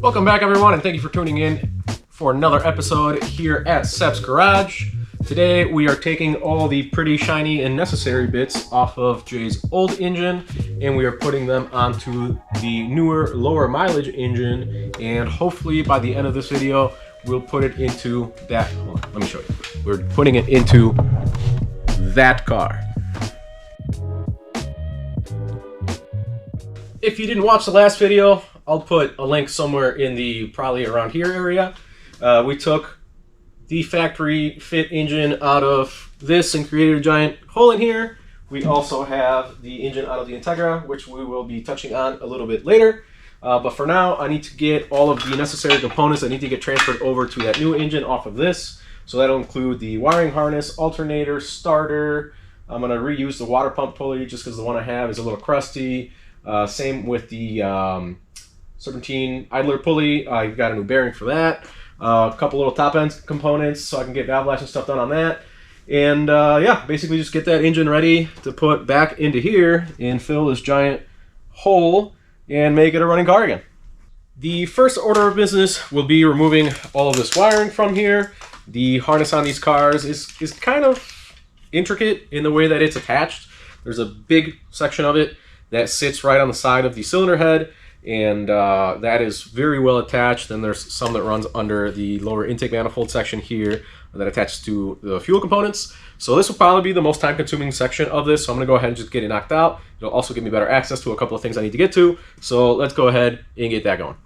Welcome back, everyone, and thank you for tuning in for another episode here at Sepp's Garage. Today we are taking all the pretty shiny and necessary bits off of Jay's old engine and we are putting them onto the newer, lower mileage engine, and hopefully by the end of this video we'll put it into that, hold on, let me show you. We're putting it into that car. If you didn't watch the last video, I'll put a link somewhere in the probably around here area. We took the factory fit engine out of this and created a giant hole in here. We also have the engine out of the Integra, which we will be touching on a little bit later. But for now, I need to get all of the necessary components that need to get transferred over to that new engine off of this. So that'll include the wiring harness, alternator, starter. I'm going to reuse the water pump pulley just because the one I have is a little crusty. Same with the serpentine idler pulley. I've got a new bearing for that. A couple little top end components so I can get valve lash and stuff done on that. And yeah, basically just get that engine ready to put back into here and fill this giant hole and make it a running car again. The first order of business will be removing all of this wiring from here. The harness on these cars is kind of intricate in the way that it's attached. There's a big section of it that sits right on the side of the cylinder head, and that is very well attached. Then there's some that runs under the lower intake manifold section here that attaches to the fuel components. So this will probably be the most time consuming section of this, so I'm going to go ahead and just get it knocked out. It'll also give me better access to a couple of things I need to get to, so let's go ahead and get that going.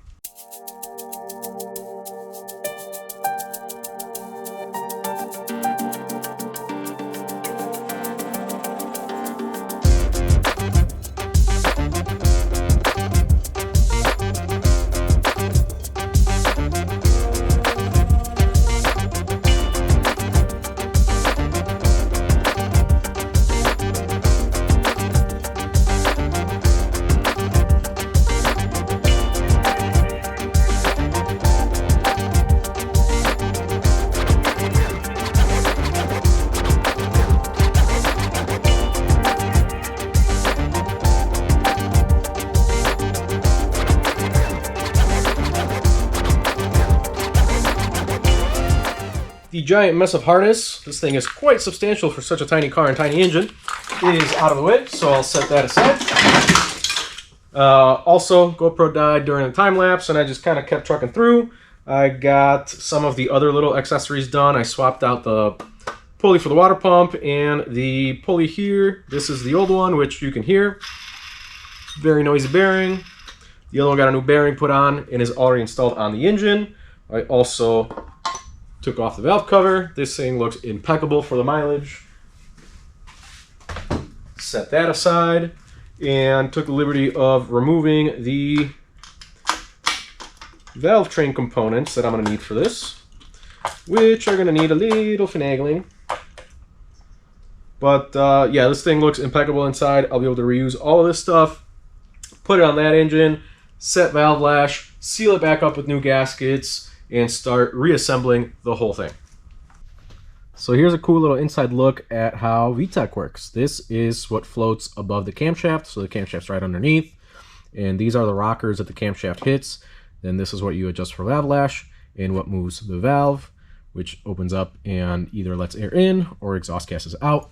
The giant mess of harness, this thing is quite substantial for such a tiny car and tiny engine, is out of the way, so I'll set that aside. Also, GoPro died during the time lapse and I just kind of kept trucking through. I got some of the other little accessories done. I swapped out the pulley for the water pump and the pulley here. This is the old one, which you can hear. Very noisy bearing. The other one got a new bearing put on and is already installed on the engine. I also took off the valve cover. This thing looks impeccable for the mileage. Set that aside and took the liberty of removing the valve train components that I'm going to need for this, which are going to need a little finagling. But yeah, this thing looks impeccable inside. I'll be able to reuse all of this stuff, put it on that engine, set valve lash, seal it back up with new gaskets, and start reassembling the whole thing. So here's a cool little inside look at how VTEC works. This is what floats above the camshaft, so the camshaft's right underneath, and these are the rockers that the camshaft hits. Then this is what you adjust for valve lash and what moves the valve, which opens up and either lets air in or exhaust gases out.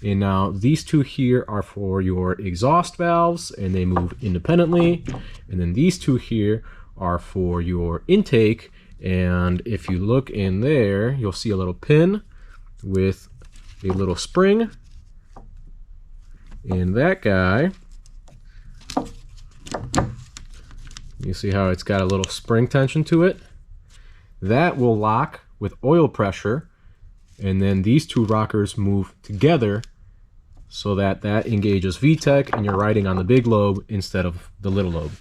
And now these two here are for your exhaust valves and they move independently, and then these two here are for your intake. And if you look in there, you'll see a little pin with a little spring. And that guy, you see how it's got a little spring tension to it? That will lock with oil pressure. And then these two rockers move together so that that engages VTEC and you're riding on the big lobe instead of the little lobe.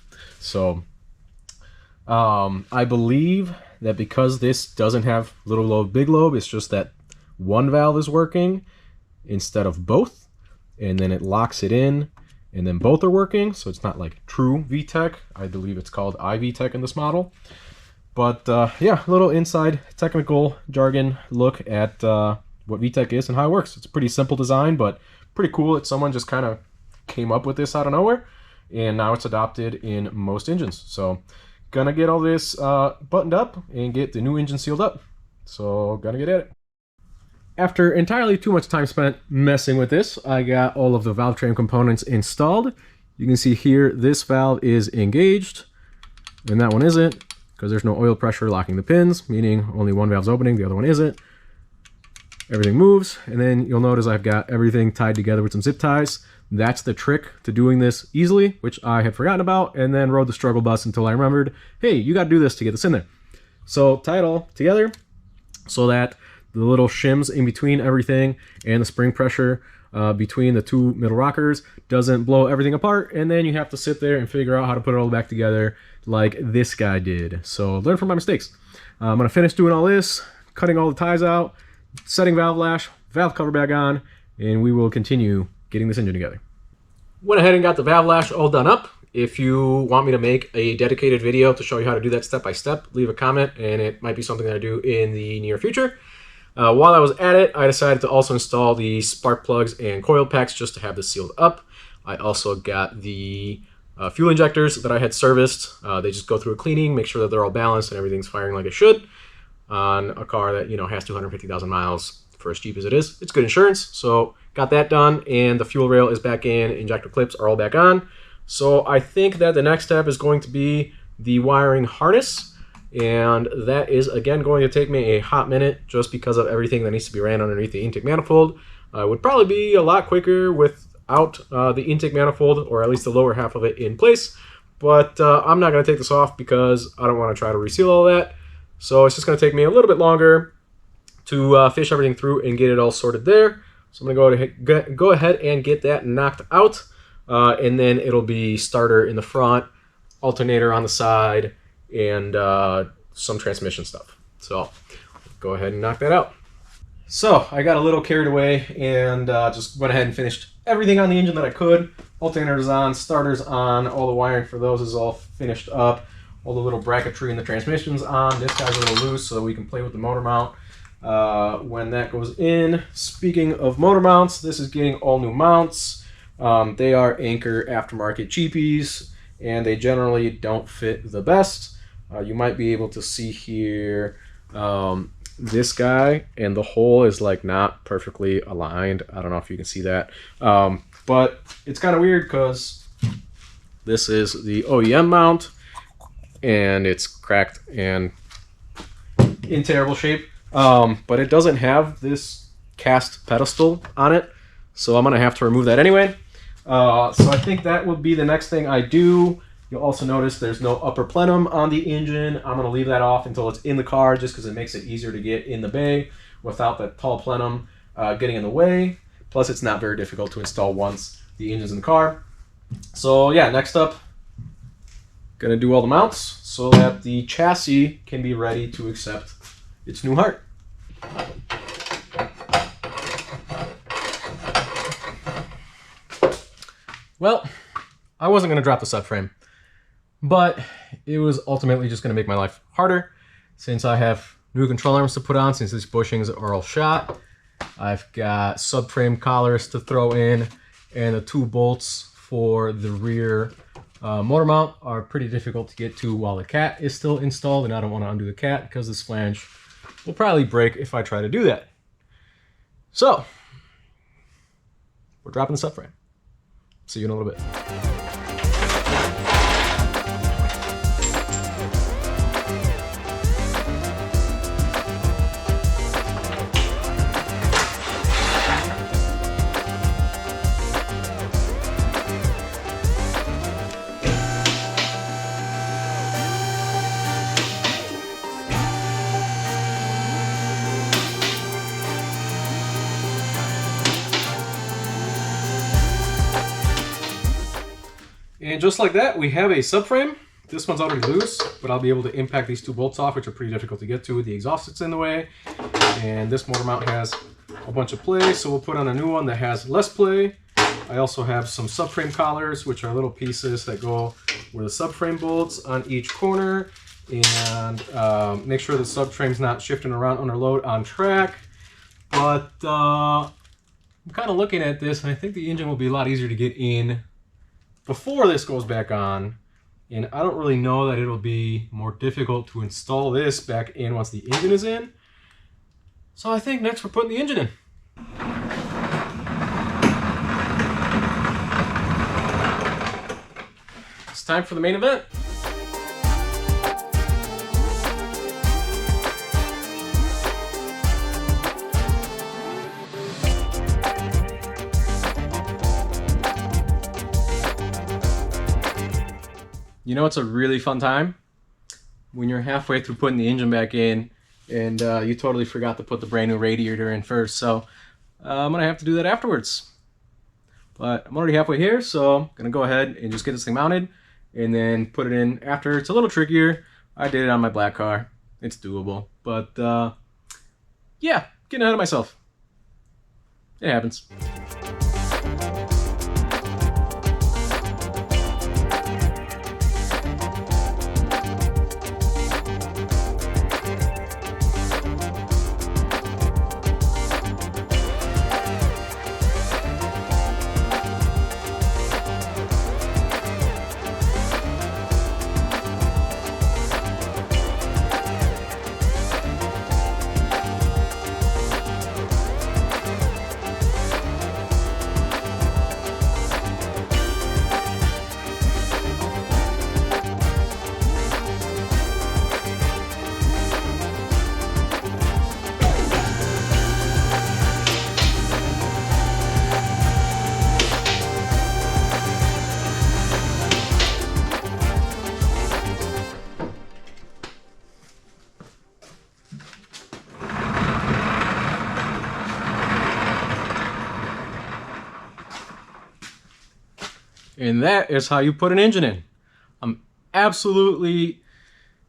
So I believe that because this doesn't have little lobe, big lobe, it's just that one valve is working instead of both, and then it locks it in, and then both are working, so it's not like true VTEC. I believe it's called iVTEC in this model. But yeah, a little inside technical jargon look at what VTEC is and how it works. It's a pretty simple design, but pretty cool that someone just kind of came up with this out of nowhere, and now it's adopted in most engines. So gonna get all this buttoned up and get the new engine sealed up. So gonna get at it. After entirely too much time spent messing with this, I got all of the valve train components installed. You can see here, this valve is engaged, and that one isn't, because there's no oil pressure locking the pins, meaning only one valve's opening, the other one isn't. Everything moves, and then you'll notice I've got everything tied together with some zip ties. That's the trick to doing this easily, which I had forgotten about, and then rode the struggle bus until I remembered, hey, you gotta do this to get this in there. So tie it all together so that the little shims in between everything and the spring pressure between the two middle rockers doesn't blow everything apart, and then you have to sit there and figure out how to put it all back together like this guy did. So learn from my mistakes. I'm gonna finish doing all this, cutting all the ties out, setting valve lash, valve cover back on, and we will continue getting this engine together. Went ahead and got the valve lash all done up. If you want me to make a dedicated video to show you how to do that step by step, leave a comment, and it might be something that I do in the near future. While I was at it, I decided to also install the spark plugs and coil packs just to have this sealed up. I also got the fuel injectors that I had serviced. They just go through a cleaning, make sure that they're all balanced and everything's firing like it should on a car that, you know, has 250,000 miles for as cheap as it is. It's good insurance, so got that done, and the fuel rail is back in, injector clips are all back on. So I think that the next step is going to be the wiring harness. And that is, again, going to take me a hot minute just because of everything that needs to be ran underneath the intake manifold. It would probably be a lot quicker without the intake manifold, or at least the lower half of it, in place. But I'm not going to take this off because I don't want to try to reseal all that. So it's just going to take me a little bit longer to fish everything through and get it all sorted there. So I'm going to go ahead and get that knocked out. And then it'll be starter in the front, alternator on the side, and some transmission stuff. So go ahead and knock that out. So I got a little carried away and just went ahead and finished everything on the engine that I could. Alternators on, starters on, all the wiring for those is all finished up. All the little bracketry in the transmission's on. This guy's a little loose so we can play with the motor mount when that goes in. Speaking of motor mounts, this is getting all new mounts. They are Anchor aftermarket cheapies, and they generally don't fit the best. You might be able to see here this guy, and the hole is like not perfectly aligned. I don't know if you can see that, but it's kind of weird because this is the OEM mount and it's cracked and in terrible shape, but it doesn't have this cast pedestal on it, so I'm gonna have to remove that anyway. So I think that will be the next thing I do. You'll also notice there's no upper plenum on the engine. I'm going to leave that off until it's in the car just because it makes it easier to get in the bay without that tall plenum getting in the way. Plus, it's not very difficult to install once the engine's in the car. So yeah, next up, going to do all the mounts so that the chassis can be ready to accept its new heart. Well, I wasn't going to drop the subframe, but it was ultimately just going to make my life harder since I have new control arms to put on, since these bushings are all shot. I've got subframe collars to throw in, and the 2 bolts for the rear motor mount are pretty difficult to get to while the cat is still installed, and I don't want to undo the cat because this flange will probably break if I try to do that. So, we're dropping the subframe. See you in a little bit. And just like that, we have a subframe. This one's already loose, but I'll be able to impact these 2 bolts off, which are pretty difficult to get to. The exhaust sits in the way, and this motor mount has a bunch of play, so we'll put on a new one that has less play. I also have some subframe collars, which are little pieces that go where the subframe bolts on each corner, and make sure the subframe's not shifting around under load on track. But I'm kind of looking at this, and I think the engine will be a lot easier to get in before this goes back on And I don't really know that it'll be more difficult to install this back in once the engine is in. So I think next we're putting the engine in. It's time for the main event. You know, it's a really fun time when you're halfway through putting the engine back in and you totally forgot to put the brand new radiator in first. So I'm gonna have to do that afterwards. But I'm already halfway here, so I'm gonna go ahead and just get this thing mounted and then put it in after. It's a little trickier. I did it on my black car. It's doable. But yeah, getting ahead of myself. It happens. And that is how you put an engine in. I'm absolutely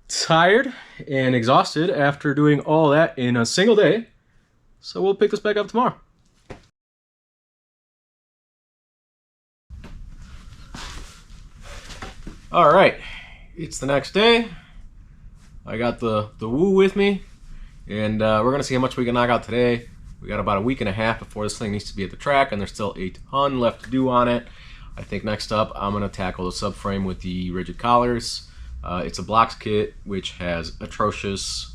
tired and exhausted after doing all that in a single day. So we'll pick this back up tomorrow. All right, it's the next day. I got the Woo with me, and we're gonna see how much we can knock out today. We got about a week and a half before this thing needs to be at the track, and there's still a ton left to do on it. I think next up I'm going to tackle the subframe with the rigid collars. It's a blocks kit which has atrocious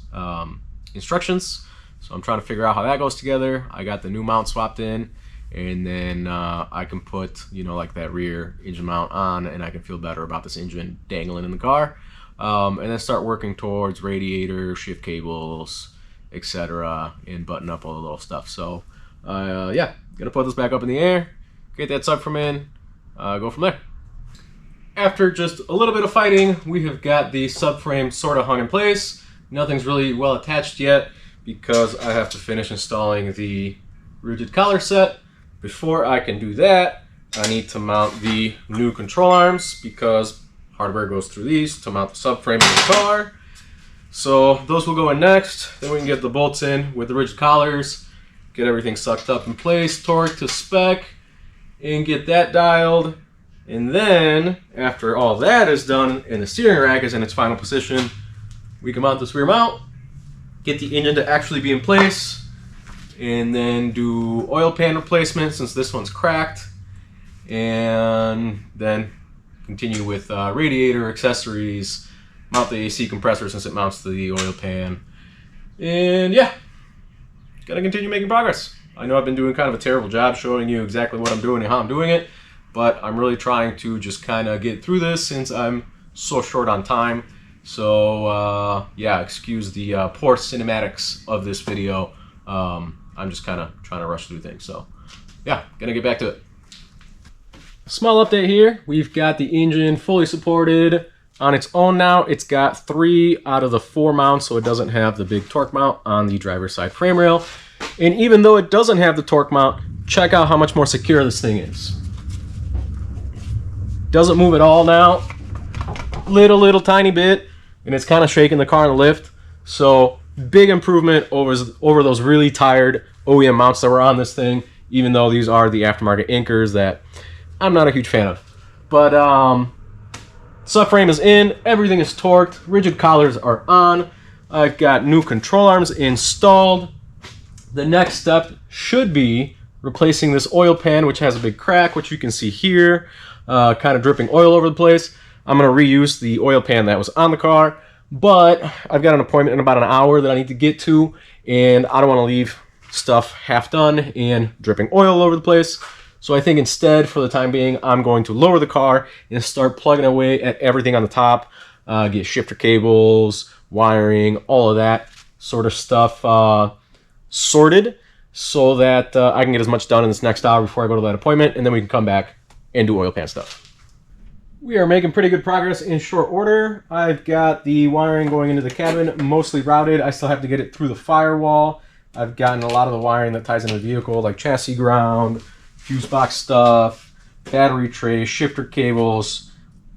instructions, so I'm trying to figure out how that goes together. I got the new mount swapped in, and then I can put, you know, like that rear engine mount on, and I can feel better about this engine dangling in the car, and then start working towards radiator, shift cables, etc., and button up all the little stuff. So yeah, gonna put this back up in the air, get that subframe in, go from there. After just a little bit of fighting, we have got the subframe sort of hung in place. Nothing's really well attached yet because I have to finish installing the rigid collar set. Before I can do that, I need to mount the new control arms because hardware goes through these to mount the subframe in the car. So those will go in next. Then we can get the bolts in with the rigid collars, get everything sucked up in place, torqued to spec, and get that dialed. And then after all that is done and the steering rack is in its final position, we can mount this rear mount, get the engine to actually be in place, and then do oil pan replacement since this one's cracked, and then continue with radiator accessories, mount the AC compressor since it mounts to the oil pan, and yeah, gotta continue making progress. I know I've been doing kind of a terrible job showing you exactly what I'm doing and how I'm doing it, but I'm really trying to just kind of get through this since I'm so short on time. So yeah, excuse the poor cinematics of this video. I'm just kind of trying to rush through things. So yeah, gonna get back to it. Small update here. We've got the engine fully supported on its own now. It's got 3 out of the 4 mounts, so it doesn't have the big torque mount on the driver's side frame rail. And even though it doesn't have the torque mount, check out how much more secure this thing is. Doesn't move at all now. Little tiny bit, and it's kind of shaking the car in the lift. So big improvement over those really tired OEM mounts that were on this thing, even though these are the aftermarket Inkers that I'm not a huge fan of. But subframe is in, everything is torqued, rigid collars are on. I've got new control arms installed. The next step should be replacing this oil pan, which has a big crack, which you can see here, kind of dripping oil over the place. I'm going to reuse the oil pan that was on the car, but I've got an appointment in about an hour that I need to get to, and I don't want to leave stuff half done and dripping oil all over the place. So I think instead, for the time being, I'm going to lower the car and start plugging away at everything on the top, get shifter cables, wiring, all of that sort of stuff sorted, so that I can get as much done in this next hour before I go to that appointment, and then we can come back and do oil pan stuff. We are making pretty good progress in short order. I've got the wiring going into the cabin mostly routed. I still have to get it through the firewall. I've gotten a lot of the wiring that ties into the vehicle, like chassis ground, fuse box stuff, battery tray, shifter cables,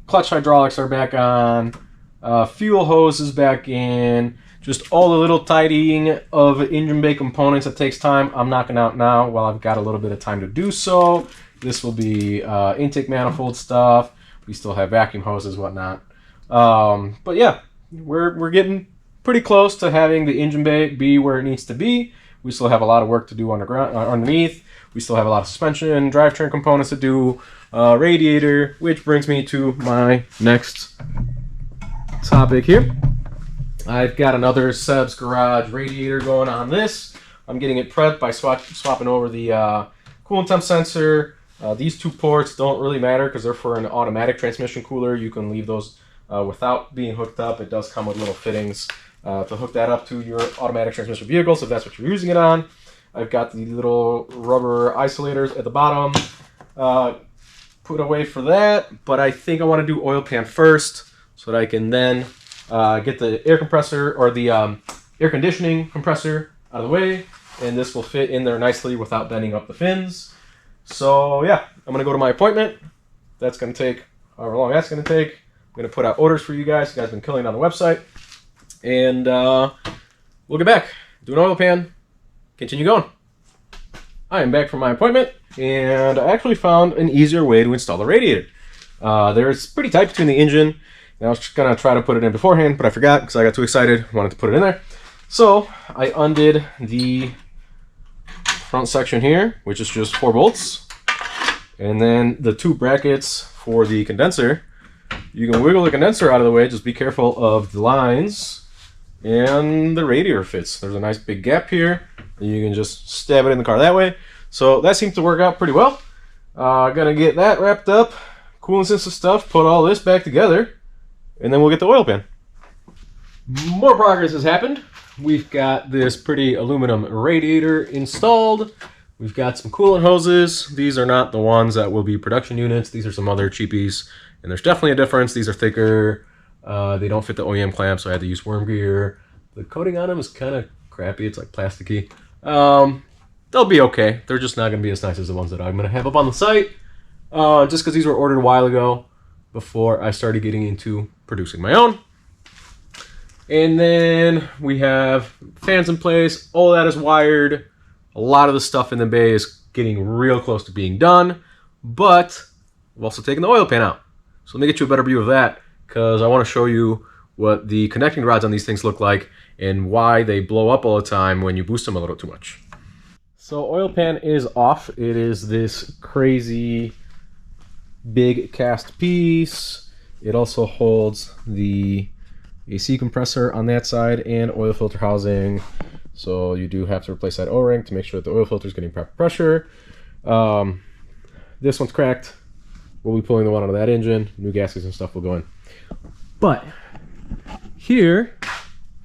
clutch hydraulics are back on, fuel hose is back in, just all the little tidying of engine bay components that takes time I'm knocking out now while I've got a little bit of time to do so. This will be intake manifold stuff. We still have vacuum hoses, whatnot. But yeah, we're getting pretty close to having the engine bay be where it needs to be. We still have a lot of work to do underneath. We still have a lot of suspension, drivetrain components to do, radiator, which brings me to my next topic here. I've got another Seb's Garage radiator going on this. I'm getting it prepped by swapping over the coolant temp sensor. These two ports don't really matter because they're for an automatic transmission cooler. You can leave those without being hooked up. It does come with little fittings to hook that up to your automatic transmission vehicles if that's what you're using it on. I've got the little rubber isolators at the bottom put away for that, but I think I want to do oil pan first so that I can then get the air compressor or the air conditioning compressor out of the way, and this will fit in there nicely without bending up the fins. So yeah, I'm going to go to my appointment. That's going to take however long that's going to take. I'm going to put out orders for you guys. You guys have been killing it on the website. And we'll get back, do an oil pan, continue going. I am back from my appointment, and I actually found an easier way to install the radiator. There's pretty tight between the engine, and I was just going to try to put it in beforehand, but I forgot because I got too excited, wanted to put it in there. So I undid the front section here, which is just 4 bolts, and then the 2 brackets for the condenser. You can wiggle the condenser out of the way, just be careful of the lines, and the radiator fits. There's a nice big gap here, and you can just stab it in the car that way. So that seems to work out pretty well. Gonna get that wrapped up, coolant system stuff, put all this back together, and then we'll get the oil pan. More progress has happened. We've got this pretty aluminum radiator installed. We've got some coolant hoses. These are not the ones that will be production units. These are some other cheapies, and there's definitely a difference. These are thicker. They don't fit the OEM clamp, so I had to use worm gear. The coating on them is kind of crappy. It's like plasticky. They'll be okay. They're just not going to be as nice as the ones that I'm going to have up on the site, just because these were ordered a while ago before I started getting into producing my own. And then we have fans in place. All that is wired. A lot of the stuff in the bay is getting real close to being done, but I've also taken the oil pan out. So let me get you a better view of that, because I want to show you what the connecting rods on these things look like and why they blow up all the time when you boost them a little too much. So oil pan is off. It is this crazy big cast piece. It also holds the AC compressor on that side and oil filter housing. So you do have to replace that O-ring to make sure that the oil filter is getting proper pressure. This one's cracked. We'll be pulling the one out of that engine. New gaskets and stuff will go in. But here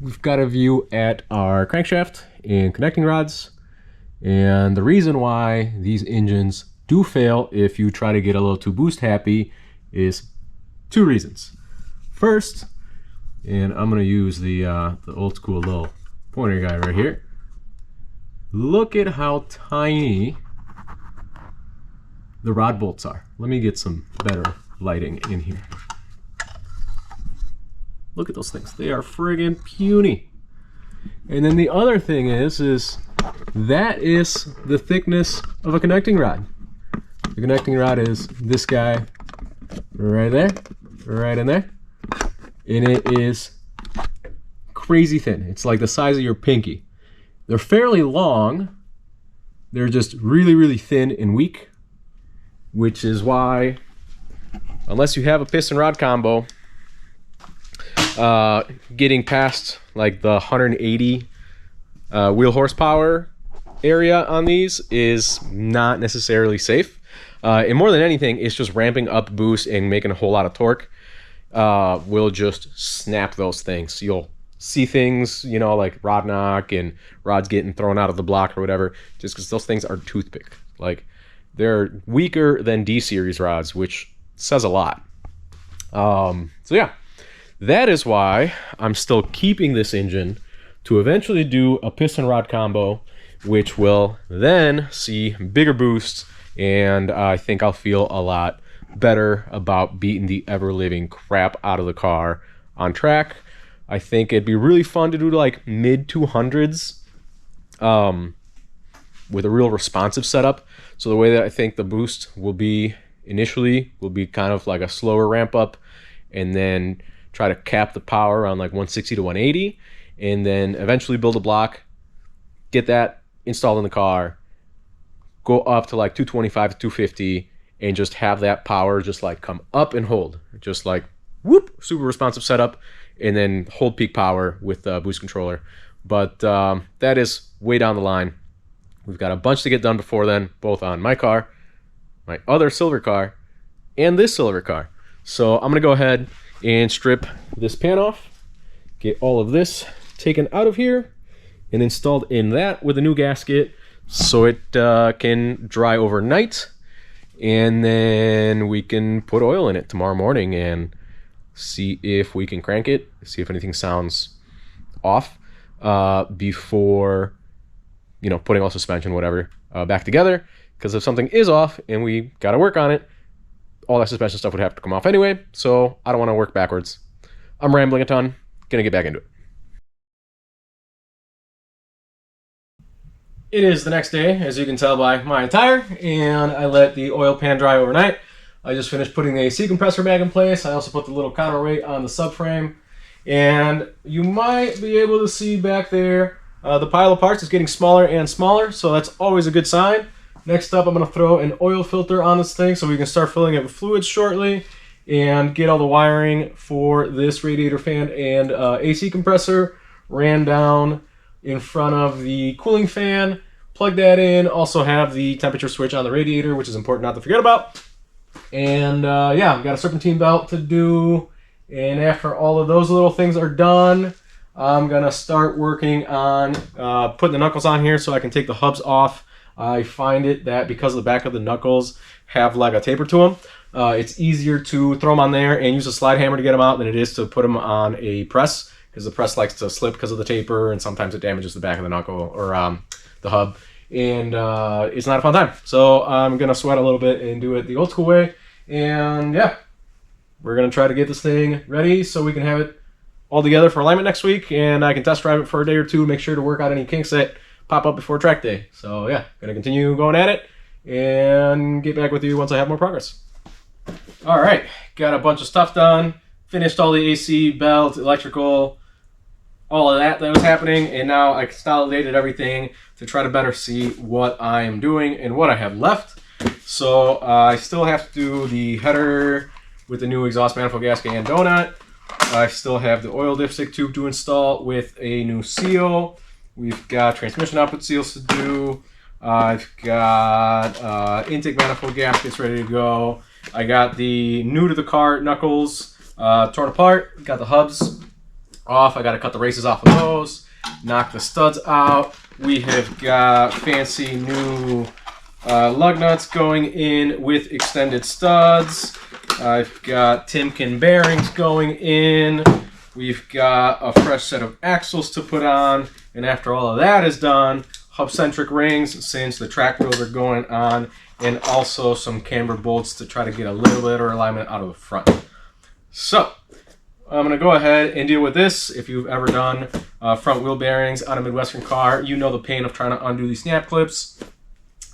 we've got a view at our crankshaft and connecting rods. And the reason why these engines do fail if you try to get a little too boost happy is 2 reasons. First, and I'm going to use the old school little pointer guy right here. Look at how tiny the rod bolts are. Let me get some better lighting in here. Look at those things. They are friggin' puny. And then the other thing is that is the thickness of a connecting rod. The connecting rod is this guy right there, right in there. And it is crazy thin. It's like the size of your pinky. They're fairly long. They're just really, really thin and weak, which is why unless you have a piston rod combo, getting past like the 180 wheel horsepower area on these is not necessarily safe. And more than anything, it's just ramping up boost and making a whole lot of torque will just snap those things. You'll see things, you know, like rod knock and rods getting thrown out of the block or whatever, just because those things are toothpick. Like, they're weaker than D-series rods, which says a lot. So yeah, that is why I'm still keeping this engine to eventually do a piston rod combo, which will then see bigger boosts, and I think I'll feel a lot better about beating the ever-living crap out of the car on track. I think it'd be really fun to do like mid 200s with a real responsive setup. So the way that I think the boost will be initially will be kind of like a slower ramp up, and then try to cap the power around like 160 to 180, and then eventually build a block, get that installed in the car, go up to like 225 to 250, and just have that power just like come up and hold, just like whoop, super responsive setup, and then hold peak power with the boost controller. But that is way down the line. We've got a bunch to get done before then, both on my car, my other silver car, and this silver car. So I'm gonna go ahead and strip this pan off, get all of this taken out of here and installed in that with a new gasket, so it can dry overnight, and then we can put oil in it tomorrow morning and see if we can crank it, see if anything sounds off before, you know, putting all suspension, whatever, back together. Because if something is off and we got to work on it, all that suspension stuff would have to come off anyway, so I don't want to work backwards. I'm rambling a ton, gonna get back into it. It is the next day, as you can tell by my attire, and I let the oil pan dry overnight. I just finished putting the AC compressor bag in place. I also put the little counterweight on the subframe, and you might be able to see back there the pile of parts is getting smaller and smaller, so that's always a good sign. Next up, I'm going to throw an oil filter on this thing so we can start filling it with fluids shortly and get all the wiring for this radiator fan and AC compressor ran down in front of the cooling fan. Plug that in. Also have the temperature switch on the radiator, which is important not to forget about. And yeah, I've got a serpentine belt to do. And after all of those little things are done, I'm going to start working on putting the knuckles on here so I can take the hubs off. I find it that because the back of the knuckles have like a taper to them, it's easier to throw them on there and use a slide hammer to get them out than it is to put them on a press, because the press likes to slip because of the taper, and sometimes it damages the back of the knuckle or the hub, and it's not a fun time. So I'm going to sweat a little bit and do it the old school way. And yeah, we're going to try to get this thing ready so we can have it all together for alignment next week, and I can test drive it for a day or two, make sure to work out any kinks that pop up before track day. So yeah, gonna continue going at it and get back with you once I have more progress. All right, got a bunch of stuff done, finished all the AC, belt, electrical, all of that was happening, and now I consolidated everything to try to better see what I am doing and what I have left. So I still have to do the header with the new exhaust manifold gasket and donut. I still have the oil dipstick tube to install with a new seal. We've got transmission output seals to do. I've got intake manifold gaskets ready to go. I got the new to the car knuckles torn apart. Got the hubs off. I got to cut the races off of those. Knock the studs out. We have got fancy new lug nuts going in with extended studs. I've got Timken bearings going in. We've got a fresh set of axles to put on. And after all of that is done, hub-centric rings since the track wheels are going on, and also some camber bolts to try to get a little bit of alignment out of the front. So I'm going to go ahead and deal with this. If you've ever done front wheel bearings on a Midwestern car, you know the pain of trying to undo these snap clips.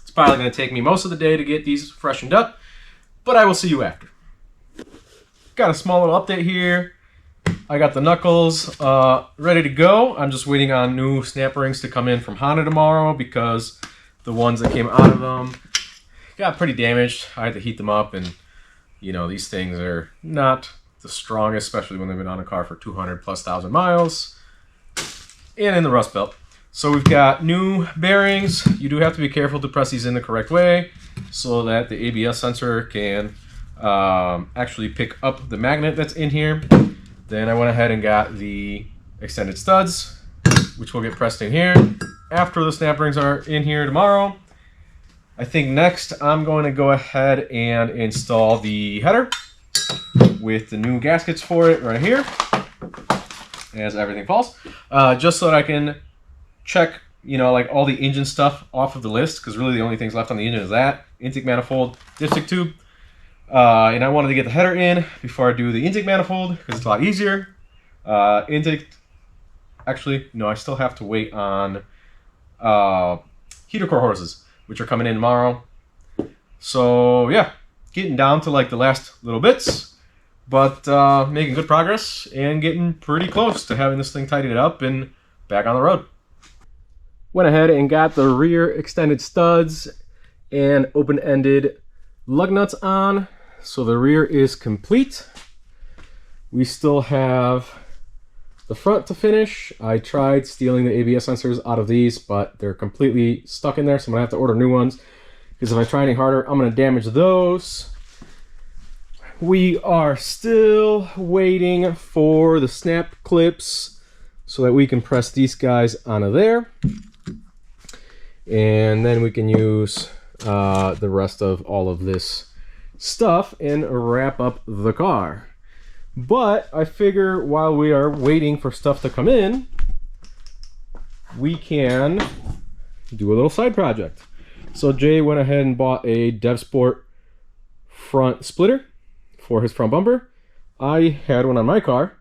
It's probably going to take me most of the day to get these freshened up, but I will see you after. Got a small little update here. I got the knuckles ready to go. I'm just waiting on new snap rings to come in from Honda tomorrow because the ones that came out of them got pretty damaged. I had to heat them up and You know, these things are not the strongest, especially when they've been on a car for 200,000+ miles and in the rust belt. So we've got new bearings. You do have to be careful to press these in the correct way so that the ABS sensor can actually pick up the magnet that's in here. Then I went ahead and got the extended studs, which will get pressed in here after the snap rings are in here tomorrow. I think next I'm going to go ahead and install the header with the new gaskets for it right here as everything falls, just so that I can check, you know, like all the engine stuff off of the list, because really the only things left on the engine is that intake manifold, dipstick tube, and I wanted to get the header in before I do the intake manifold because it's a lot easier. Intake, actually, no, I still have to wait on heater core hoses, which are coming in tomorrow. So yeah, getting down to like the last little bits, but making good progress and getting pretty close to having this thing tidied up and back on the road. Went ahead and got the rear extended studs and open-ended lug nuts on, so the rear is complete. We still have the front to finish. I tried stealing the ABS sensors out of these, but they're completely stuck in there, so I'm gonna have to order new ones, because if I try any harder, I'm gonna damage those. We are still waiting for the snap clips so that we can press these guys onto there. And then we can use the rest of all of this stuff and wrap up the car. But I figure while we are waiting for stuff to come in, we can do a little side project. So Jay went ahead and bought a DevSport front splitter for his front bumper. I had one on my car,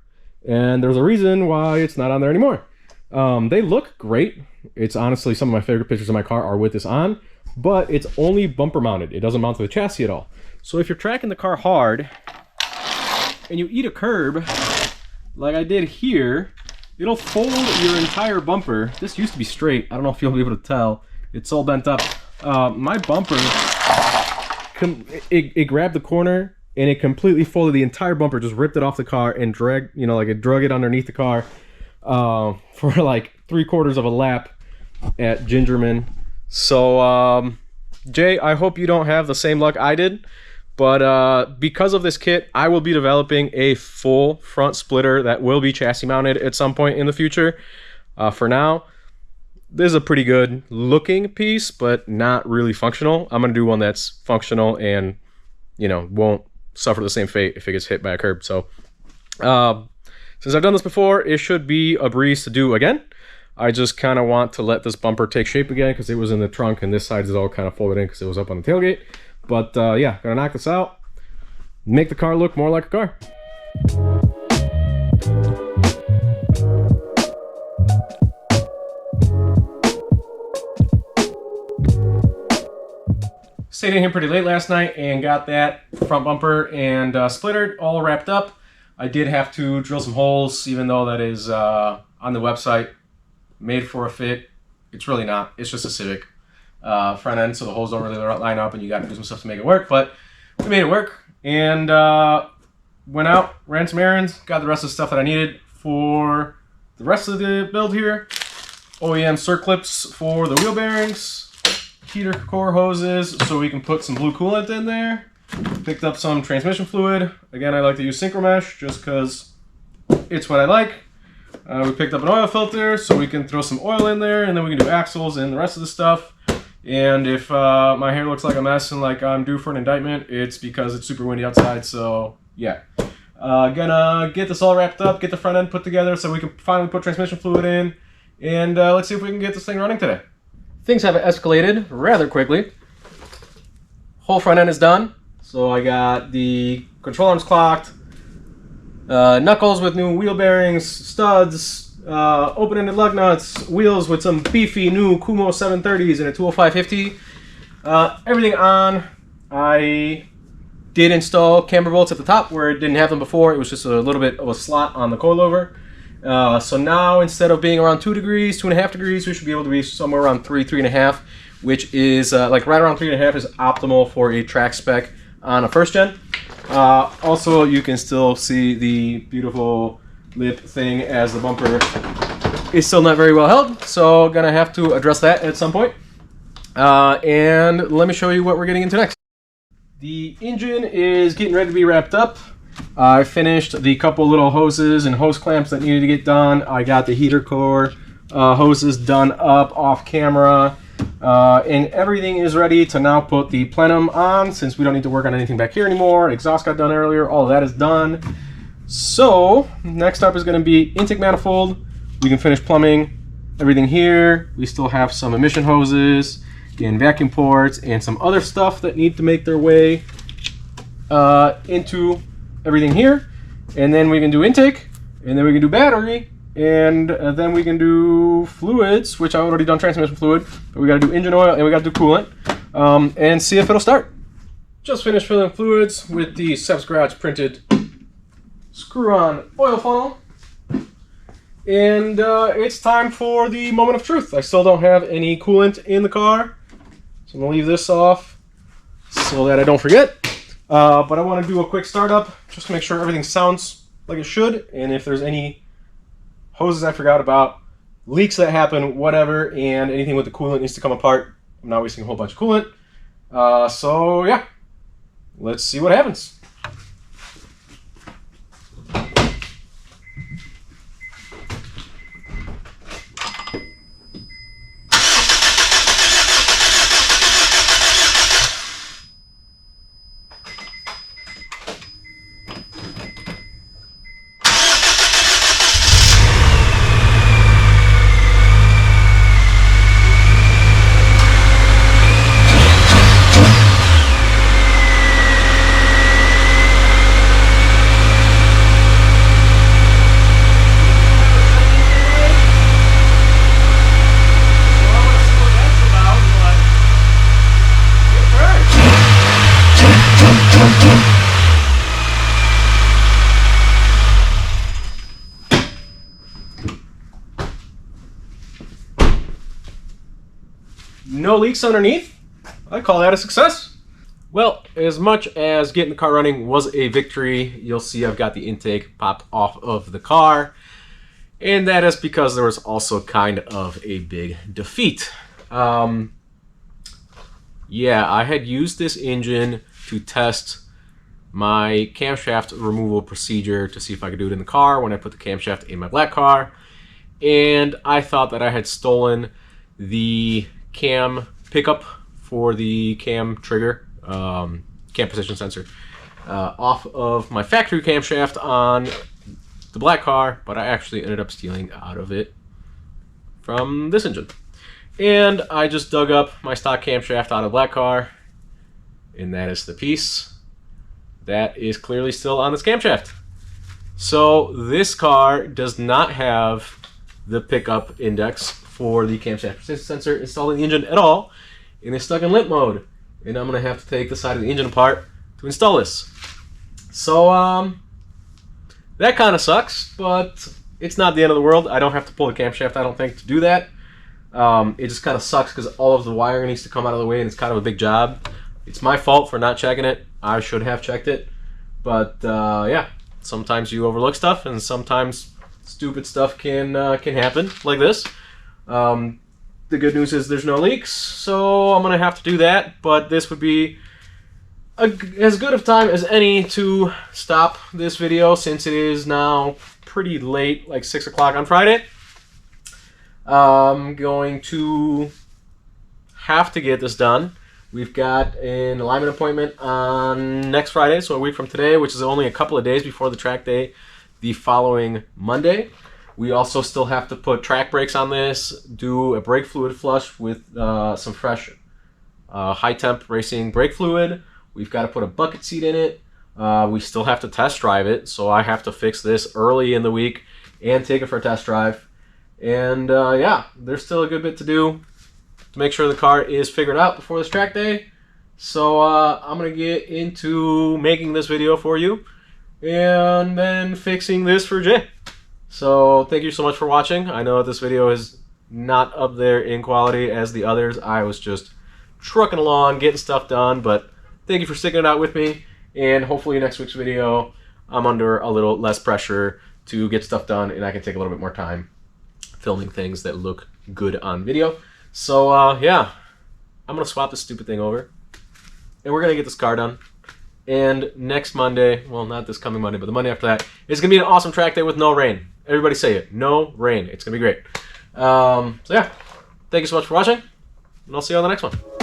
and there's a reason why it's not on there anymore. They look great. It's honestly some of my favorite pictures of my car are with this on, but it's only bumper mounted. It doesn't mount to the chassis at all. So if you're tracking the car hard and you eat a curb like I did here, it'll fold your entire bumper. This used to be straight. I don't know if you'll be able to tell. It's all bent up. My bumper, it grabbed the corner and it completely folded the entire bumper, just ripped it off the car and dragged, you know, like it drug it underneath the car for like 3/4 of a lap at Gingerman. So Jay, I hope you don't have the same luck I did, but because of this kit, I will be developing a full front splitter that will be chassis mounted at some point in the future. For now, this is a pretty good looking piece, but not really functional. I'm gonna do one that's functional and, you know, won't suffer the same fate if it gets hit by a curb. So since I've done this before, it should be a breeze to do again. I just kind of want to let this bumper take shape again because it was in the trunk and this side is all kind of folded in because it was up on the tailgate. But yeah, gonna knock this out, make the car look more like a car. Stayed in here pretty late last night and got that front bumper and splitter all wrapped up. I did have to drill some holes, even though that is on the website, made for a fit. It's really not. It's just a Civic front end, so the holes don't really line up and you got to do some stuff to make it work. But we made it work and went out, ran some errands, got the rest of the stuff that I needed for the rest of the build here. OEM circlips for the wheel bearings, heater core hoses so we can put some blue coolant in there. Picked up some transmission fluid. Again, I like to use Synchromesh just because it's what I like. We picked up an oil filter so we can throw some oil in there, and then we can do axles and the rest of the stuff. And if my hair looks like a mess and like I'm due for an indictment, it's because it's super windy outside. So yeah, gonna get this all wrapped up, get the front end put together so we can finally put transmission fluid in, and let's see if we can get this thing running today. Things have escalated rather quickly. Whole front end is done. So I got the control arms clocked, knuckles with new wheel bearings, studs, open-ended lug nuts, wheels with some beefy new Kumo 730s and a 205/50. Everything on. I did install camber bolts at the top where it didn't have them before. It was just a little bit of a slot on the coilover. So now instead of being around 2 degrees, 2.5 degrees, we should be able to be somewhere around 3.5, which is like right around 3.5 is optimal for a track spec on a first gen. Also, you can still see the beautiful lip thing as the bumper is still not very well held, so gonna have to address that at some point. And let me show you what we're getting into next. The engine is getting ready to be wrapped up. I finished the couple little hoses and hose clamps that needed to get done. I got the heater core hoses done up off camera. And everything is ready to now put the plenum on, since we don't need to work on anything back here anymore. Exhaust got done earlier. All of that is done. So next up is going to be intake manifold. We can finish plumbing everything here. We still have some emission hoses and vacuum ports and some other stuff that need to make their way into everything here. And then we can do intake, and then we can do battery, and then we can do fluids, which I've already done transmission fluid, but we got to do engine oil and we got to do coolant, and see if it'll start. Just finished filling fluids with the Sev's Garage printed screw-on oil funnel, and it's time for the moment of truth. I still don't have any coolant in the car, so I'm gonna leave this off so that I don't forget. But I want to do a quick startup just to make sure everything sounds like it should, and if there's any hoses I forgot about, leaks that happen, whatever, and anything with the coolant needs to come apart. I'm not wasting a whole bunch of coolant. So yeah, let's see what happens. No leaks underneath. I call that a success. Well, as much as getting the car running was a victory, you'll see I've got the intake popped off of the car, and that is because there was also kind of a big defeat. Yeah, I had used this engine to test my camshaft removal procedure to see if I could do it in the car when I put the camshaft in my black car, and I thought that I had stolen the cam pickup for the cam trigger, cam position sensor, off of my factory camshaft on the black car, but I actually ended up stealing out of it from this engine. And I just dug up my stock camshaft out of the black car, and that is the piece that is clearly still on this camshaft. So this car does not have the pickup index for the camshaft sensor installed in the engine at all, and it's stuck in limp mode, and I'm gonna have to take the side of the engine apart to install this. So that kind of sucks, but it's not the end of the world. I don't have to pull the camshaft, I don't think, to do that. It just kind of sucks because all of the wiring needs to come out of the way, and it's kind of a big job. It's my fault for not checking it. I should have checked it, but yeah, sometimes you overlook stuff, and sometimes stupid stuff can happen like this. The good news is there's no leaks, so I'm gonna have to do that, but this would be as good of time as any to stop this video, since it is now pretty late, like 6 o'clock on Friday. I'm going to have to get this done. We've got an alignment appointment on next Friday, so a week from today, which is only a couple of days before the track day the following Monday. We also still have to put track brakes on this, do a brake fluid flush with some fresh high temp racing brake fluid. We've got to put a bucket seat in it. We still have to test drive it, so I have to fix this early in the week and take it for a test drive. And yeah, there's still a good bit to do to make sure the car is figured out before this track day. So I'm going to get into making this video for you and then fixing this for Jay. So thank you so much for watching. I know this video is not up there in quality as the others. I was just trucking along, getting stuff done, but thank you for sticking it out with me. And hopefully next week's video, I'm under a little less pressure to get stuff done, and I can take a little bit more time filming things that look good on video. So yeah, I'm gonna swap this stupid thing over, and we're gonna get this car done. And next Monday, well, not this coming Monday, but the Monday after that, it's gonna be an awesome track day with no rain. Everybody say it, no rain. It's gonna be great. So yeah, thank you so much for watching, and I'll see you on the next one.